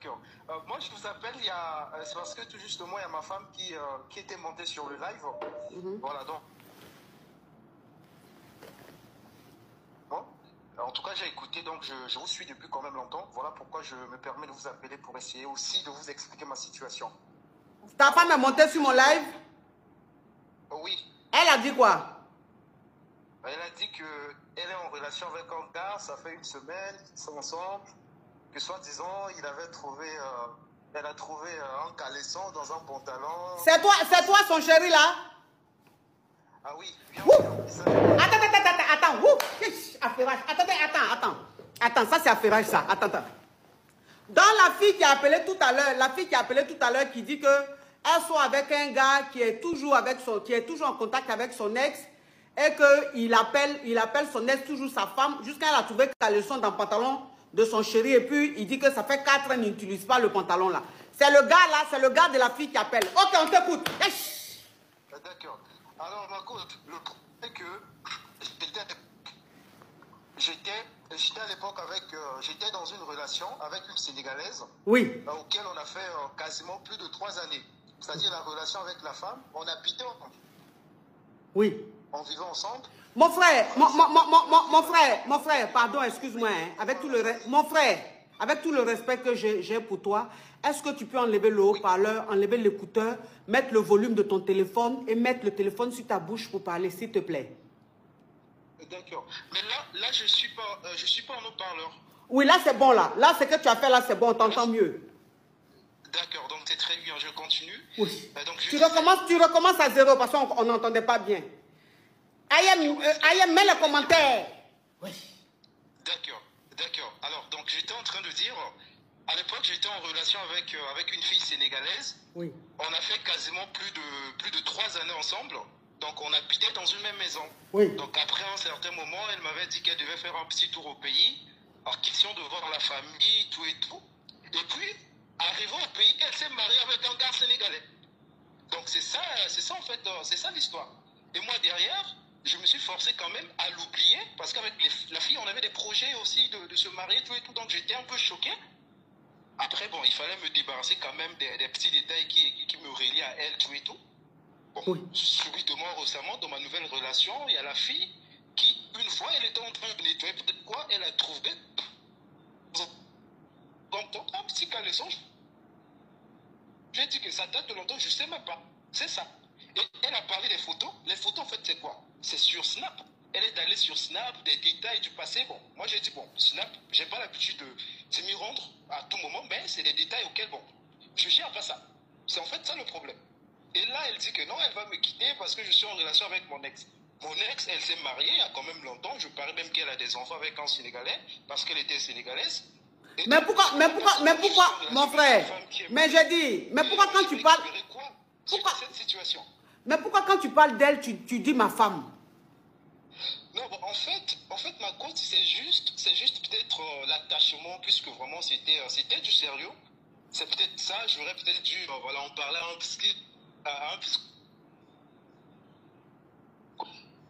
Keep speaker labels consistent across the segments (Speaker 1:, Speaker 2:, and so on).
Speaker 1: D'accord. Moi, je vous appelle, c'est parce que tout justement, il y a ma femme qui était montée sur le live. Voilà, donc. Bon. En tout cas, j'ai écouté, donc je vous suis depuis quand même longtemps. Voilà pourquoi je me permets de vous appeler pour essayer aussi de vous expliquer ma situation.
Speaker 2: Ta femme est montée sur mon live?
Speaker 1: Oui.
Speaker 2: Elle a dit quoi?
Speaker 1: Elle a dit qu'elle est en relation avec un gars, ça fait une semaine qu'ils sont ensemble, que soi-disant, elle a trouvé un caleçon dans un pantalon.
Speaker 2: C'est toi son chéri là?
Speaker 1: Ah oui, bien.
Speaker 2: Attends. Affairage. Attends, ça c'est affairage ça. Attends. Dans la fille qui a appelé tout à l'heure, qui dit que elle soit avec un gars qui est toujours en contact avec son ex et qu'il appelle son ex toujours sa femme jusqu'à elle a trouvé caleçon dans le pantalon de son chéri et puis il dit que ça fait 4 ans qu'il n'utilise pas le pantalon là. C'est le gars là, c'est le gars de la fille qui appelle. Ok, on t'écoute.
Speaker 1: D'accord. Alors, ma côte, le problème est que j'étais à l'époque j'étais dans une relation avec une Sénégalaise.
Speaker 2: Oui.
Speaker 1: Auquel on a fait quasiment plus de 3 années. C'est-à-dire la relation avec la femme, on habitait ensemble.
Speaker 2: Oui.
Speaker 1: On vivait ensemble.
Speaker 2: Mon frère, pardon, excuse-moi, hein, avec tout le respect que j'ai pour toi, est-ce que tu peux enlever le haut-parleur, enlever l'écouteur, mettre le volume de ton téléphone et mettre le téléphone sur ta bouche pour parler, s'il te plaît?
Speaker 1: D'accord. Mais là, je suis pas en haut-parleur. Oui,
Speaker 2: là, c'est bon, là. Là, ce que tu as fait, là, c'est bon, on t'entend mieux.
Speaker 1: D'accord, donc c'est très bien, je continue.
Speaker 2: Oui. Donc, tu recommences à zéro parce qu'on n'entendait pas bien. Ayem, mets les commentaires. Oui.
Speaker 1: D'accord. Alors, donc j'étais en train de dire, à l'époque, j'étais en relation avec une fille sénégalaise.
Speaker 2: Oui.
Speaker 1: On a fait quasiment plus de 3 années ensemble. Donc, on habitait dans une même maison.
Speaker 2: Oui.
Speaker 1: Donc, après un certain moment, elle m'avait dit qu'elle devait faire un petit tour au pays, en question de voir la famille, tout et tout. Et puis, arrivant au pays, elle s'est mariée avec un gars sénégalais. Donc, c'est ça en fait, c'est ça l'histoire. Et moi, derrière, je me suis forcé quand même à l'oublier, parce qu'avec la fille, on avait des projets aussi de se marier, tout et tout. Donc, j'étais un peu choqué. Après, bon, il fallait me débarrasser quand même des petits détails qui me reliaient à elle, tout et tout. Bon,
Speaker 2: oui.
Speaker 1: Subitement, récemment, dans ma nouvelle relation, il y a la fille qui, une fois, elle était en train de nettoyer, peut-être quoi, elle a trouvé un petit caleçon. J'ai dit que ça date de longtemps, je ne sais même pas. C'est ça. Et elle a parlé des photos. Les photos, en fait, c'est quoi? C'est sur Snap. Elle est allée sur Snap, des détails du passé. Bon, moi, j'ai dit, bon, Snap, j'ai pas l'habitude de m'y rendre à tout moment, mais c'est des détails auxquels, bon, je gère pas ça. C'est en fait ça le problème. Et là, elle dit que non, elle va me quitter parce que je suis en relation avec mon ex. Mon ex, elle s'est mariée il y a quand même longtemps. Je parie même qu'elle a des enfants avec un Sénégalais parce qu'elle était sénégalaise.
Speaker 2: Mais pourquoi, mon frère? Mais j'ai dit, mais pourquoi quand tu parles...
Speaker 1: Pourquoi cette situation?
Speaker 2: Mais pourquoi quand tu parles d'elle, tu dis ma femme?
Speaker 1: Non, bon, en fait, ma côte, c'est juste peut-être l'attachement, puisque vraiment c'était du sérieux. C'est peut-être ça, j'aurais peut-être dû, voilà, en parler à un psy.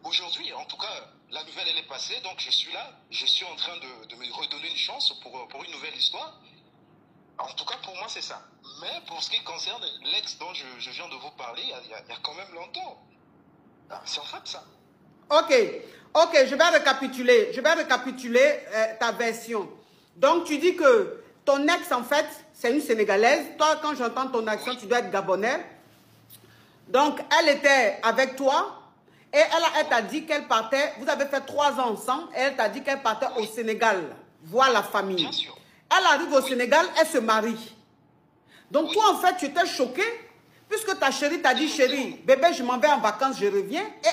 Speaker 1: Aujourd'hui, en tout cas, la nouvelle, elle est passée, donc je suis là, je suis en train de me redonner une chance pour une nouvelle histoire. En tout cas, pour moi, c'est ça. Mais pour ce qui concerne l'ex dont je viens de vous parler, il y a quand même longtemps. C'est en fait ça.
Speaker 2: Ok, je vais récapituler ta version. Donc, tu dis que ton ex, en fait, c'est une Sénégalaise. Toi, quand j'entends ton accent, tu dois être Gabonais. Donc, elle était avec toi et elle t'a dit qu'elle partait, vous avez fait 3 ans ensemble, et elle t'a dit qu'elle partait au Sénégal, voir la famille.
Speaker 1: Bien sûr.
Speaker 2: Elle arrive au Sénégal, elle se marie. Donc, toi, en fait, tu étais choqué, puisque ta chérie t'a dit, chérie, bébé, je m'en vais en vacances, je reviens, et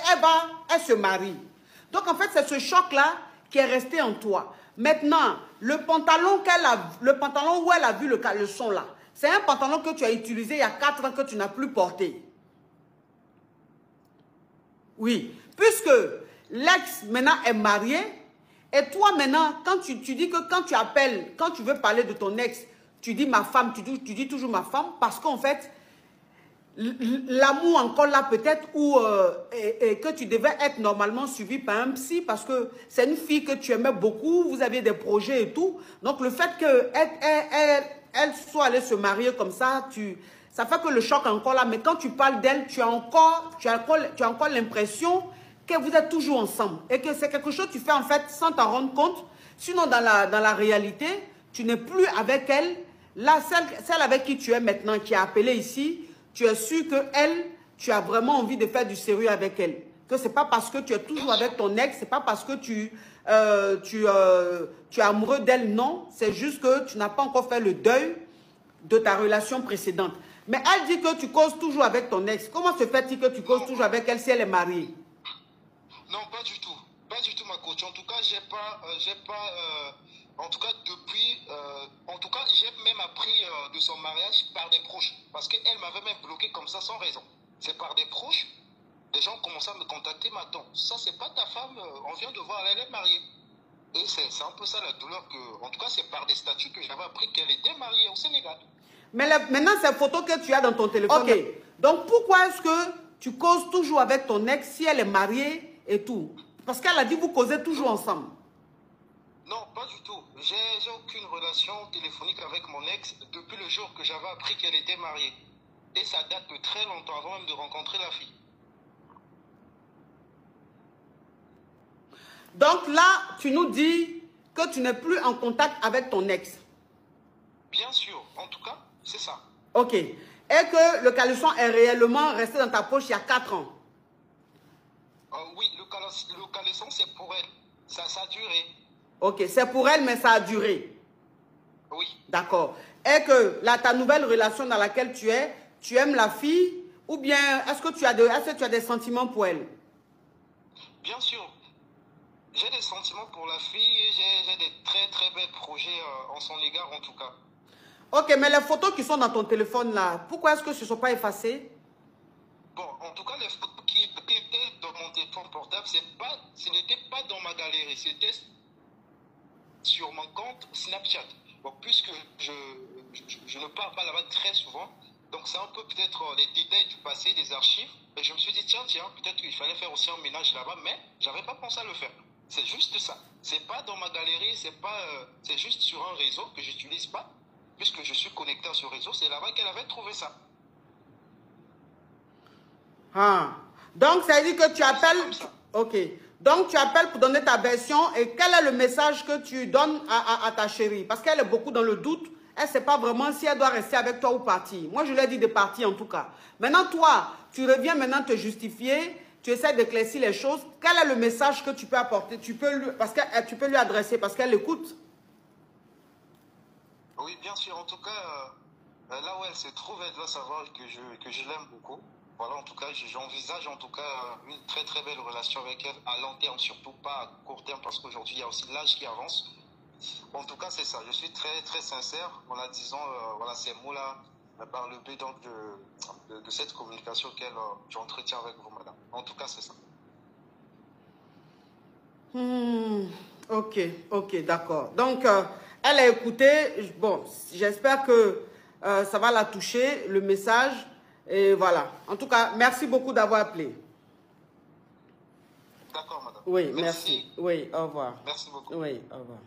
Speaker 2: elle se marie. Donc, en fait, c'est ce choc-là qui est resté en toi. Maintenant, le pantalon où elle a vu le caleçon là, c'est un pantalon que tu as utilisé il y a 4 ans que tu n'as plus porté. Oui, puisque l'ex maintenant est marié, et toi maintenant, quand tu dis que quand tu appelles, quand tu veux parler de ton ex, tu dis ma femme, tu dis toujours ma femme, parce qu'en fait, l'amour encore là peut-être, ou que tu devais être normalement suivi par un psy, parce que c'est une fille que tu aimais beaucoup, vous aviez des projets et tout. Donc le fait qu'elle elle soit allée se marier comme ça, ça fait que le choc est encore là. Mais quand tu parles d'elle, tu as encore l'impression que vous êtes toujours ensemble. Et que c'est quelque chose que tu fais en fait sans t'en rendre compte. Sinon, dans la réalité, tu n'es plus avec elle. Là, celle avec qui tu es maintenant, qui a appelé ici, tu es sûr qu'elle, tu as vraiment envie de faire du sérieux avec elle. Que ce n'est pas parce que tu es toujours avec ton ex, ce n'est pas parce que tu es amoureux d'elle, non. C'est juste que tu n'as pas encore fait le deuil de ta relation précédente. Mais elle dit que tu causes toujours avec ton ex. Comment se fait-il que tu causes toujours avec elle si elle est mariée?
Speaker 1: Non, pas du tout. Pas du tout, ma coach. En tout cas, en tout cas, depuis, en tout cas, j'ai même appris de son mariage par des proches. Parce qu'elle m'avait même bloqué comme ça sans raison. C'est par des proches. Les gens commencent à me contacter maintenant. Ça, c'est pas ta femme, on vient de voir, elle est mariée. Et c'est un peu ça la douleur que, en tout cas, c'est par des statuts que j'avais appris qu'elle était mariée au Sénégal.
Speaker 2: Mais maintenant, ces photos que tu as dans ton téléphone. Ok. Donc, pourquoi est-ce que tu causes toujours avec ton ex si elle est mariée et tout? Parce qu'elle a dit que vous causez toujours ensemble.
Speaker 1: Non, pas du tout. J'ai aucune relation téléphonique avec mon ex depuis le jour que j'avais appris qu'elle était mariée. Et ça date de très longtemps avant même de rencontrer la fille.
Speaker 2: Donc là, tu nous dis que tu n'es plus en contact avec ton ex.
Speaker 1: Bien sûr, en tout cas, c'est ça.
Speaker 2: Ok. Et que le caleçon est réellement resté dans ta poche il y a 4 ans.
Speaker 1: Oui, le caleçon, c'est pour elle. Ça a duré.
Speaker 2: Ok, c'est pour elle, mais ça a duré.
Speaker 1: Oui.
Speaker 2: D'accord. Et que là, ta nouvelle relation dans laquelle tu aimes la fille, ou bien est-ce que tu as des sentiments pour elle?
Speaker 1: Bien sûr. J'ai des sentiments pour la fille et j'ai des très très belles projets en son égard en tout cas.
Speaker 2: Ok, mais les photos qui sont dans ton téléphone là, pourquoi est-ce que ce ne sont pas effacées?
Speaker 1: Bon, en tout cas, les photos qui étaient dans mon téléphone portable, ce n'était pas dans ma galerie, c'était sur mon compte Snapchat. Bon, puisque je ne parle pas là-bas très souvent, donc c'est un peu peut-être des détails du passé, des archives. Et je me suis dit, tiens, peut-être qu'il fallait faire aussi un ménage là-bas, mais je n'avais pas pensé à le faire. C'est juste ça. C'est pas dans ma galerie, c'est juste sur un réseau que j'utilise pas, puisque je suis connecté à ce réseau. C'est là-bas qu'elle avait trouvé ça.
Speaker 2: Ah. Donc, ça veut dire que tu appelles... Ok. Donc, tu appelles pour donner ta version. Et quel est le message que tu donnes à ta chérie? Parce qu'elle est beaucoup dans le doute. Elle ne sait pas vraiment si elle doit rester avec toi ou partir. Moi, je lui ai dit de partir en tout cas. Maintenant, toi, tu reviens maintenant te justifier. Tu essaies d'éclaircir les choses. Quel est le message que tu peux apporter? Tu peux lui adresser parce qu'elle écoute.
Speaker 1: Oui, bien sûr. En tout cas, là où elle se trouve, elle doit savoir que je l'aime beaucoup. Voilà, en tout cas, j'envisage en tout cas une très très belle relation avec elle à long terme, surtout pas à court terme, parce qu'aujourd'hui, il y a aussi l'âge qui avance. En tout cas, c'est ça. Je suis très très sincère en la disant, voilà, ces mots-là, par le biais donc de cette communication que j'entretiens avec vous, madame. En tout cas, c'est ça.
Speaker 2: Ok, d'accord. Donc, elle a écouté. Bon, j'espère que ça va la toucher, le message. Et voilà. En tout cas, merci beaucoup d'avoir appelé.
Speaker 1: D'accord, madame.
Speaker 2: Oui, merci. Oui, au revoir.
Speaker 1: Merci beaucoup.
Speaker 2: Oui, au revoir.